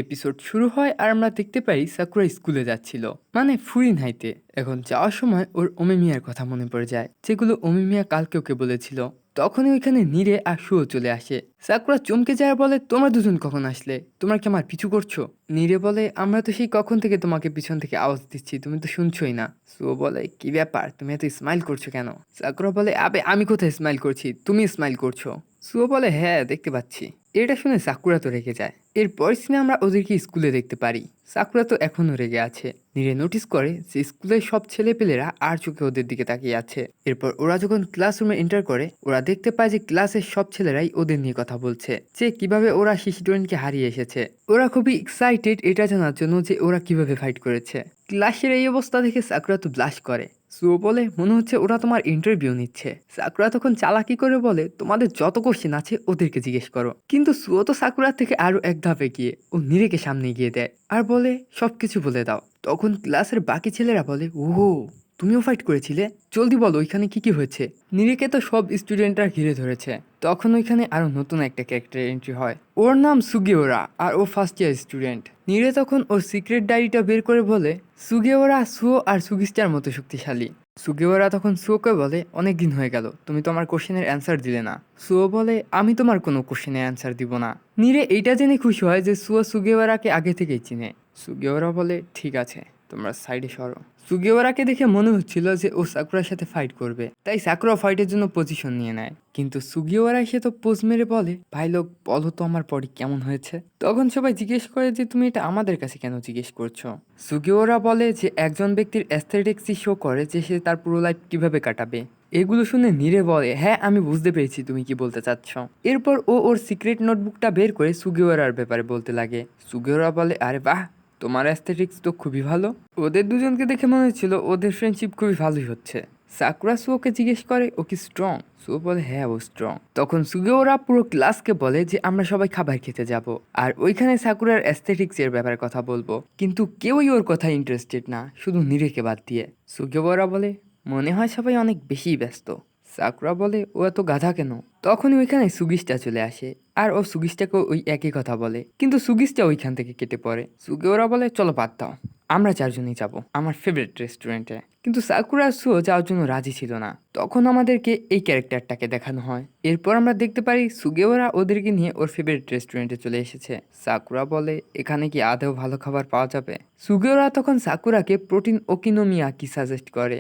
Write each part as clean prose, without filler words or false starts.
Episode শুরু হয় আর আমরা দেখতে পাই সাকুরা স্কুলে যাচ্ছিল, মানে ফুরিনহাইতে। এখন যাওয়ার সময় ওর ওমেমিয়ার কথা মনে পড়ে যায়, যেগুলো ওমেমিয়া কালকে ওকে বলেছিল। তখনই ওইখানে নীরে আর সুও চলে আসে। সাকুরা চমকে যায় আর বলে, তোমরা দুজন কখন আসলে? তোমরা কি আমার পিছু করছো? নীরে বলে, আমরা তো সেই কখন থেকে তোমাকে পিছন থেকে আওয়াজ দিচ্ছি, তুমি তো শুনছোই না। সুও বলে, কি ব্যাপার, তুমি এত স্মাইল করছো কেন? সাকুরা বলে, আবে আমি কোথায় স্মাইল করছি, তুমি স্মাইল করছো। সুও বলে, হ্যাঁ দেখতে পাচ্ছি। এটা শুনে সাকুরা তো রেগে যায়। এরপর সিনে আমরা ওদেরকে স্কুলে দেখতে পারি। সাকুরা তো এখনো রেগে আছে। নীরে নোটিস করে যে স্কুলের সব ছেলেপেলেরা আর চোখে ওদের দিকে তাকিয়ে আছে। এরপর ওরা যখন ক্লাসরুমে এন্টার করে, ওরা দেখতে পায় যে ক্লাসের সব ছেলেরাই ওদের নিয়ে কথা বলছে, যে কিভাবে ওরা শিশুটনকে হারিয়ে এসেছে। ওরা খুবই এক্সাইটেড এটা জানার জন্য যে ওরা কিভাবে ফাইট করেছে। ক্লাসের এই অবস্থা দেখে সাকুরা তো ব্লাশ করে। সুও বলে, মনে হচ্ছে ওরা তোমার ইন্টারভিউ নিচ্ছে। সাকুরা তখন চালাকি করে বলে, তোমাদের যত কোশ্চেন আছে ওদেরকে জিজ্ঞেস করো। কিন্তু সুও তো সাকুরার থেকে আরো এক ধাপে গিয়ে ও নীরেকে সামনে গিয়ে দেয় আর বলে, সবকিছু বলে দাও। তখন ক্লাসের বাকি ছেলেরা বলে, ওহো তুমিও ফাইট করেছিলে, জলদি বলো ওইখানে কি কি হয়েছে। নীরেকে তো সব স্টুডেন্টরা ঘিরে ধরেছে। তখন ওইখানে আরো নতুন একটা ক্যারেক্টার এন্ট্রি হয়। ওর নাম সুগিওরা আর ও ফার্স্ট ইয়ার স্টুডেন্ট। নীরে তখন ওর সিক্রেট ডায়েরিটা বের করে বলে, সুগিওরা সুও আর সুগিস্টার মতো শক্তিশালী। সুগিওরা তখন সুওকে বলে, অনেক দিন হয়ে গেল, তুমি তো আমার কোশ্চেনের অ্যান্সার দিলে না। সুও বলে, আমি তোমার কোনো কোশ্চেনের অ্যান্সার দিব না। নীরে এইটা জেনে খুশি হয় যে সুও সুগিওরাকে আগে থেকেই চিনে। সুগিওরা বলে, ঠিক আছে তোমরা সাইডে সরো। সুগিওরাকে দেখে মনে হচ্ছিল যে ও সাকুরার সাথে ফাইট করবে, তাই সাকুরা ফাইটের জন্য পজিশন নিয়ে নেয়। কিন্তু সুগিওরা এসে তো পোজ মেরে বলে, ভাই লোক বলো তো আমার বডি কেমন হয়েছে। তখন সবাই জিজ্ঞেস করে যে তুমি এটা আমাদের কাছে কেন জিজ্ঞেস করছো। সুগিওরা বলে যে একজন ব্যক্তির অ্যাস্থেটিক্সই শো করে যে সে তার পুরো লাইফ কিভাবে কাটাবে। এগুলো শুনে নীরে বলে, হ্যাঁ আমি বুঝতে পেরেছি তুমি কি বলতে চাচ্ছ। এরপর ও ওর সিক্রেট নোটবুকটা বের করে সুগিওরার ব্যাপারে বলতে লাগে। সুগিওরা বলে, আরে বাহ, তোমার অ্যাস্থেটিক্স তো খুবই ভালো। ওদের দুজনকে দেখে মনে হচ্ছিল ওদের ফ্রেন্ডশিপ খুবই ভালোই হচ্ছে। সাকুরা সুওকে জিজ্ঞেস করে, ও কি স্ট্রং? সুও বলে, হ্যাঁ ও স্ট্রং। তখন সুগিওরা পুরো ক্লাসকে বলে যে আমরা সবাই খাবার খেতে যাব আর ওইখানে সাকুরার অ্যাস্থেটিক্স এর ব্যাপারে কথা বলবো। কিন্তু কেউই ওর কথা ইন্টারেস্টেড না, শুধু নীরেকে বাদ দিয়ে। সুগিওরা বলে, মনে হয় সবাই অনেক বেশি ব্যস্ত। সাকুরা বলে, ও এত গাধা কেন? তখনই ওইখানে সুগিসটা চলে আসে আর ও সুগিসটাকে ওই একই কথা বলে, কিন্তু সুগিসটা ওইখান থেকে কেটে পড়ে। সুগিওরা বলে, চলো বাদ দাও, আমরা চারজনই যাব আমার ফেভারিট রেস্টুরেন্টে। কিন্তু সাকুরা আর সুও যাওয়ার জন্য রাজি ছিল না। তখন আমাদেরকে এই ক্যারেক্টারটাকে দেখানো হয়। এরপর আমরা দেখতে পারি সুগিওরা ওদেরকে নিয়ে ওর ফেভারিট রেস্টুরেন্টে চলে এসেছে। সাকুরা বলে, এখানে কি আদৌ ভালো খাবার পাওয়া যাবে? সুগিওরা তখন সাকুরাকে প্রোটিন ওকিনোমিয়াকি সাজেস্ট করে।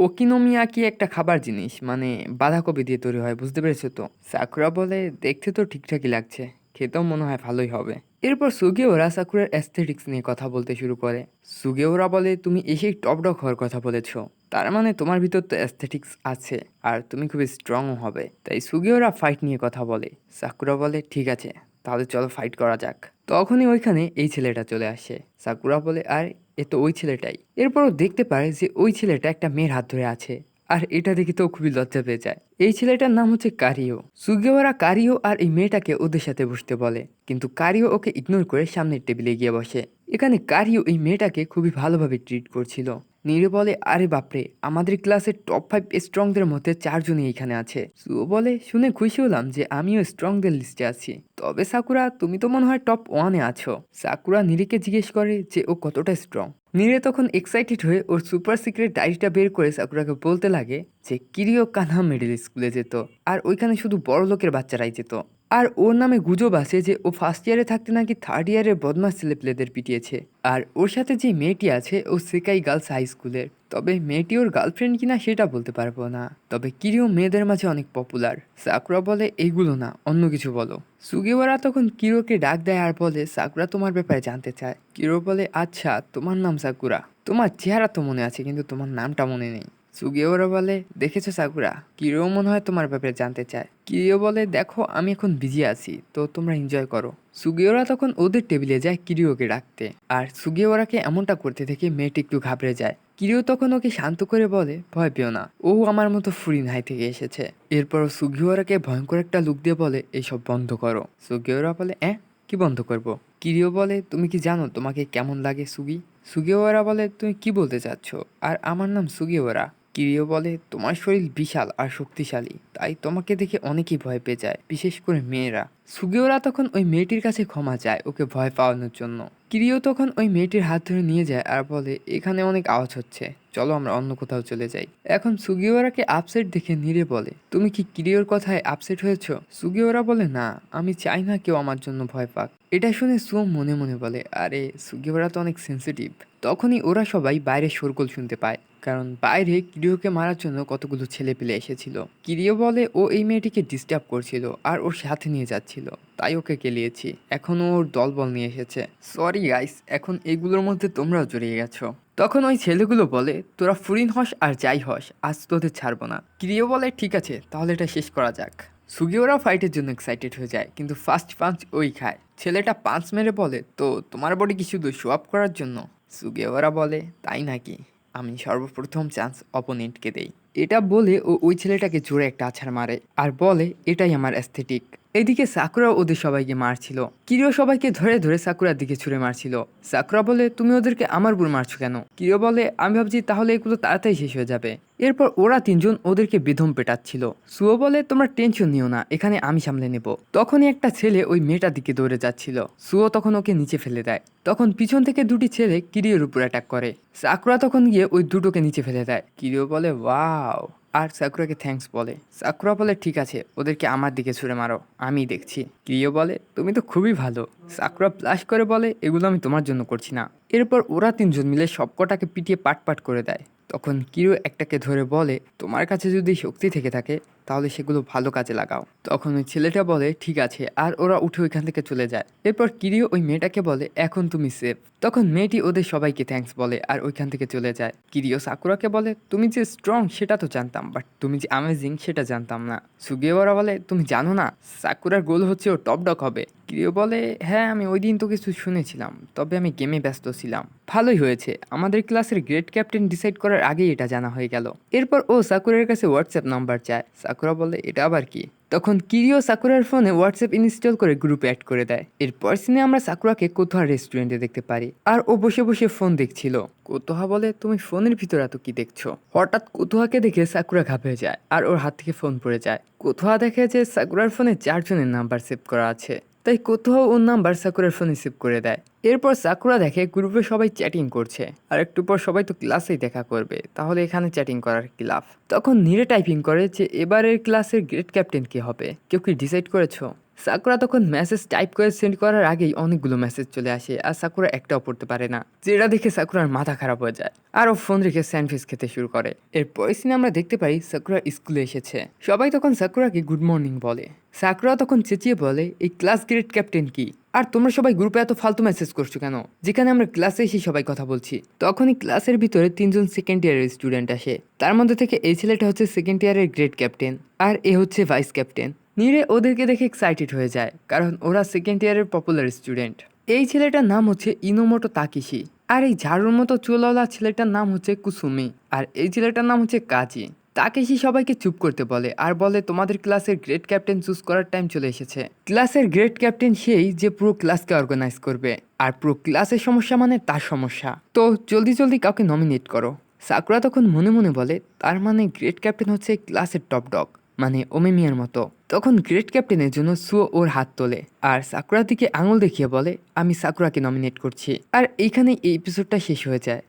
ওকিনোমিয়াকি একটা খাবার জিনিস, মানে বাঁধাকপি দিয়ে তৈরি হয়, বুঝতে পেরেছো তো? সাকুরা বলে, দেখতে তো ঠিকঠাকই লাগছে, খেতেও মনে হয় ভালোই হবে। এরপর সুগিওরা সাকুরার অ্যাস্থেটিক্স নিয়ে কথা বলতে শুরু করে। সুগিওরা বলে, তুমি এসেই টপ ডগ হওয়ার কথা বলেছো, তার মানে তোমার ভিতর তো অ্যাস্থেটিক্স আছে আর তুমি খুবই স্ট্রংও হবে। তাই সুগিওরা ফাইট নিয়ে কথা বলে। সাকুরা বলে, ঠিক আছে তাহলে চলো ফাইট করা যাক। তখনই ওইখানে এই ছেলেটা চলে আসে। সাকুরা বলে, আর এ তো ওই ছেলেটাই। এরপরও দেখতে পারে যে ওই ছেলেটা একটা মেয়ের হাত ধরে আছে আর এটা দেখে তো খুবই লজ্জা পেয়ে যায়। এই ছেলেটার নাম হচ্ছে কারিও। সুগিওয়ারা কারিও আর এই মেয়েটাকে ওদের সাথে বসতে বলে, কিন্তু কারিও ওকে ইগনোর করে সামনের টেবিলে গিয়ে বসে। এখানে কারিও এই মেয়েটাকে খুবই ভালোভাবে ট্রিট করছিল। নীরে বলে, আরে বাপরে, আমাদের ক্লাসের টপ 5 স্ট্রংদের মধ্যে 4জনই এখানে আছে। সুও বলে, শুনে খুশি হলাম যে আমিও স্ট্রংদের লিস্টে আছি। তবে সাকুরা, তুমি তো মনে হয় টপ 1-এ আছো। সাকুরা নীরিকে জিজ্ঞেস করে যে ও কতটা স্ট্রং। নীরে তখন এক্সাইটেড হয়ে ওর সুপার সিক্রেট ডায়েরিটা বের করে সাকুরাকে বলতে লাগে যে কিরিও কানহা মিডল স্কুলে যেত আর ওইখানে শুধু বড় লোকের বাচ্চারাই যেত। আর ওর নামে গুজব আছে যে ও ফার্স্ট ইয়ারে থাকতে নাকি থার্ড ইয়ারের বদমাস ছেলেপেলেদের পিটিয়েছে। আর ওর সাথে যে মেয়েটি আছে ও সেকাই গার্লস হাই স্কুলের। তবে মেয়েটি ওর গার্লফ্রেন্ড কিনা সেটা বলতে পারবো না। তবে কিরিও মেয়েদের মাঝে অনেক পপুলার। সাকুরা বলে, এইগুলো না, অন্য কিছু বলো। সুগিওয়ারা তখন কিরোকে ডাক দেয় আর বলে, সাকুরা তোমার ব্যাপারে জানতে চায়। কিরো বলে, আচ্ছা তোমার নাম সাকুরা, তোমার চেহারা তো মনে আছে কিন্তু তোমার নামটা মনে নেই। সুগিওরা বলে, দেখেছো সাকুরা, কিরিও মনে হয় তোমার ব্যাপারে জানতে চায়। কিরিও বলে, দেখো আমি এখন বিজি আছি, তো তোমরা এনজয় করো। সুগিওরা তখন ওদের টেবিলে যায় কিরিওকে ডাকতে, আর সুগিওরাকে এমনটা করতে দেখে মেয়েটি একটু ঘাবড়ে যায়। কিরিও তখন ওকে শান্ত করে বলে, ভয় পেও না, ও আমার মতো ফুরিনহাই থেকে এসেছে। এরপর সুগিওরাকে ভয়ঙ্কর একটা লুক দিয়ে বলে, এইসব বন্ধ করো। সুগিওরা বলে, কি বন্ধ করব? কিরিও বলে, তুমি কি জানো তোমাকে কেমন লাগে সুগি? সুগিওরা বলে, তুমি কি বলতে চাচ্ছ? আর আমার নাম সুগিওরা। কিরিও বলে, তোমার শরীর বিশাল আর শক্তিশালী, তাই তোমাকে দেখে অনেকেই ভয় পেয়ে যায়, বিশেষ করে মেয়েরা। সুগিওরা তখন ওই মেয়েটির কাছে ক্ষমা চায় ওকে ভয় পাওয়ানোর জন্য। কিরিও তখন ওই মেয়েটির হাত ধরে নিয়ে যায় আর বলে, এখানে অনেক আওয়াজ হচ্ছে, চলো আমরা অন্য কোথাও চলে যাই। এখন সুগিওরাকে আপসেট দেখে নিরে বলে, তুমি কি কিরিওর কথায় আপসেট হয়েছ? সুগিওরা বলে, না, আমি চাই না কেউ আমার জন্য ভয় পাক। এটা শুনে সুও মনে মনে বলে, আরে সুগিওরা তো অনেক সেন্সিটিভ। তখনই ওরা সবাই বাইরে শোরগোল শুনতে পায়, কারণ বাইরে কিরিওকে মারার জন্য কতগুলো ছেলে পেলে এসেছিল। কিরিও বলে ও এই মেয়েটিকে ডিস্টার্ব করছিল আর ওর সাথে নিয়ে যাচ্ছিল, তাই ওকে কেলিয়েছি। এখন ও ওর দলবল নিয়ে এসেছে। সরি গাইস, এখন এগুলোর মধ্যে তোমরাও জড়িয়ে গেছো। তখন ওই ছেলেগুলো বলে, তোরা ফুরিন হস আর যাই হস, আজ তোদের ছাড়বো না। কিরিও বলে, ঠিক আছে, তাহলে এটা শেষ করা যাক। সুগিওরা ফাইটের জন্য এক্সাইটেড হয়ে যায়, কিন্তু ফার্স্ট পাঞ্চ ওই খায়। ছেলেটা পাঞ্চ মেরে বলে, তো তোমার বডি কি শুধু শো আপ করার জন্য? সুগিওরা বলে, তাই নাকি? আমি সর্বপ্রথম চান্স অপোনেন্টকে দেই। এটা বলে ও ওই ছেলেটাকে জোরে একটা আছাড় মারে আর বলে, এটাই আমার অ্যাস্থেটিক। এদিকে সাকুরা ওদের সবাইকে মারছিল। কিরিও সবাইকে ধরে ধরে সাকুরার দিকে ছুঁড়ে মারছিল। সাকুরা বলে, তুমি ওদেরকে আমার উপর মারছো কেন? কিরিও বলে, আমি ভাবছি তাহলে এগুলো তাড়াতাড়ি শেষ হয়ে যাবে। এরপর ওরা তিনজন ওদেরকে বেদম পেটাচ্ছিল। সুও বলে, তোমরা টেনশন নিও না, এখানে আমি সামলে নেব। তখনই একটা ছেলে ওই মেয়েটার দিকে দৌড়ে যাচ্ছিল। সুও তখন ওকে নিচে ফেলে দেয়। তখন পিছন থেকে দুটি ছেলে কিরিওর উপর অ্যাটাক করে। সাকুরা তখন গিয়ে ওই দুটোকে নিচে ফেলে দেয়। কিরিও বলে, ওয়াও, আর সাকুরাকে থ্যাঙ্কস বলে। সাকুরা বলে, ঠিক আছে, ওদেরকে আমার দিকে ছুঁড়ে মারো, আমি দেখছি। কিরিও বলে, তুমি তো খুবই ভালো। সাকুরা ব্লাশ করে বলে, এগুলো আমি তোমার জন্য করছি না। এরপর ওরা তিনজন মিলে সবকটাকে পিটিয়ে পাট পাট করে দেয়। তখন কিরিও একটাকে ধরে বলে, তোমার কাছে যদি শক্তি থেকে থাকে তাহলে সেগুলো ভালো কাজে লাগাও। তখন ওই ছেলেটা বলে, ঠিক আছে, আর ওরা উঠে ওইখান থেকে চলে যায়। এরপর কিরিও ওই মেয়েটাকে বলে, এখন তুমি সেফ। তখন মেয়েটি ওদের সবাইকে থ্যাঙ্কস বলে আর ওইখান থেকে চলে যায়। কিরিও সাকুরাকে বলে, তুমি যে স্ট্রং সেটা তো জানতাম, বাট তুমি যে অ্যামেজিং সেটা জানতাম না। সুগিওরা বলে, তুমি জানো না সাকুরার গোল হচ্ছে ও টপ ডগ হবে? কিরিও বলে, হ্যাঁ, আমি ওই দিন তো কিছু শুনেছিলাম, তবে আমি গেমে ব্যস্ত ছিলাম। ভালোই হয়েছে, আমাদের ক্লাসের গ্রেড ক্যাপ্টেন ডিসাইড করার আগেই এটা জানা হয়ে গেল। এরপর ও সাকুরার কাছে হোয়াটসঅ্যাপ নাম্বার চায়। সাকুরা বলে, এটা আবার কি? তখন কিরিও সাকুরার ফোনে হোয়াটসঅ্যাপ ইনস্টল করে গ্রুপে অ্যাড করে দেয়। এরপর সিনে আমরা সাকুরাকে কোতোহা রেস্টুরেন্টে দেখতে পারি, আর ও বসে বসে ফোন দেখছিল। কোতোহা বলে, তুমি ফোনের ভিতর এত কি দেখছো? হঠাৎ কোতোহাকে দেখে সাকুরা ঘাবড়ে যায় আর ওর হাত থেকে ফোন পড়ে যায়। কোতোহা দেখে যে সাকুরার ফোনে 4 জনের নাম্বার সেভ করা আছে, তাই কোথাও ওর নাম্বার সাকুরার ফোনে সেভ করে দেয়। এরপর সাকুরা দেখে গ্রুপে সবাই চ্যাটিং করছে, আর একটু পর সবাই তো ক্লাসেই দেখা করবে, তাহলে এখানে চ্যাটিং করার কি লাভ? তখন নীরে টাইপিং করে যে এবারের ক্লাসের গ্রেড ক্যাপ্টেন কে হবে, কেউ কি ডিসাইড করেছো? সাকুরা তখন মেসেজ টাইপ করে সেন্ড করার আগেই অনেকগুলো মেসেজ চলে আসে, আর সাকুরা একটাও পড়তে পারে না, যেটা দেখে সাকুরার মাথা খারাপ হয়ে যায় আর ও ফোন রেখে স্যান্ডউইচ খেতে শুরু করে। এরপর সিনে আমরা দেখতে পাই সাকুরা স্কুলে এসেছে। সবাই তখন সাকুরাকে গুড মর্নিং বলে। সাকুরা তখন চেঁচিয়ে বলে, এই ক্লাস গ্রেড ক্যাপ্টেন কি? আর তোমরা সবাই গ্রুপে এত ফালতু মেসেজ করছো কেন, যেখানে আমরা ক্লাসে এসে সবাই কথা বলছি? তখনই ক্লাসের ভিতরে 3জন সেকেন্ড ইয়ারের স্টুডেন্ট আসে। তার মধ্যে থেকে এই ছেলেটা হচ্ছে সেকেন্ড ইয়ারের গ্রেড ক্যাপ্টেন, আর এ হচ্ছে ভাইস ক্যাপ্টেন। নীরে ওদেরকে দেখে এক্সাইটেড হয়ে যায়, কারণ ওরা সেকেন্ড ইয়ারের পপুলার স্টুডেন্ট। এই ছেলেটার নাম হচ্ছে ইনোমোটো তাকিশি, আর এই ঝাড়ুর মতো চুলওয়ালা ছেলেটার নাম হচ্ছে কুসুমি, আর এই ছেলেটার নাম হচ্ছে কাজি। তাকেশি সবাইকে চুপ করতে বলে আর বলে, তোমাদের ক্লাসের গ্রেড ক্যাপ্টেন চুজ করার টাইম চলে এসেছে। ক্লাসের গ্রেড ক্যাপ্টেন সেই যে পুরো ক্লাসকে অর্গানাইজ করবে, আর পুরো ক্লাসের সমস্যা মানে তার সমস্যা। তো জলদি জলদি কাউকে নমিনেট করো। সাকুরা তখন মনে মনে বলে, তার মানে গ্রেড ক্যাপ্টেন হচ্ছে ক্লাসের টপ ডগ, মানে ওমেমিয়ার মতো। তখন গ্রেড ক্যাপ্টেনের জন্য সুও ওর হাত তোলে আর সাকুরার দিকে আঙুল দেখিয়ে বলে, আমি সাকুরাকে নমিনেট করছি। আর এইখানেই এই এপিসোডটা শেষ হয়ে যায়।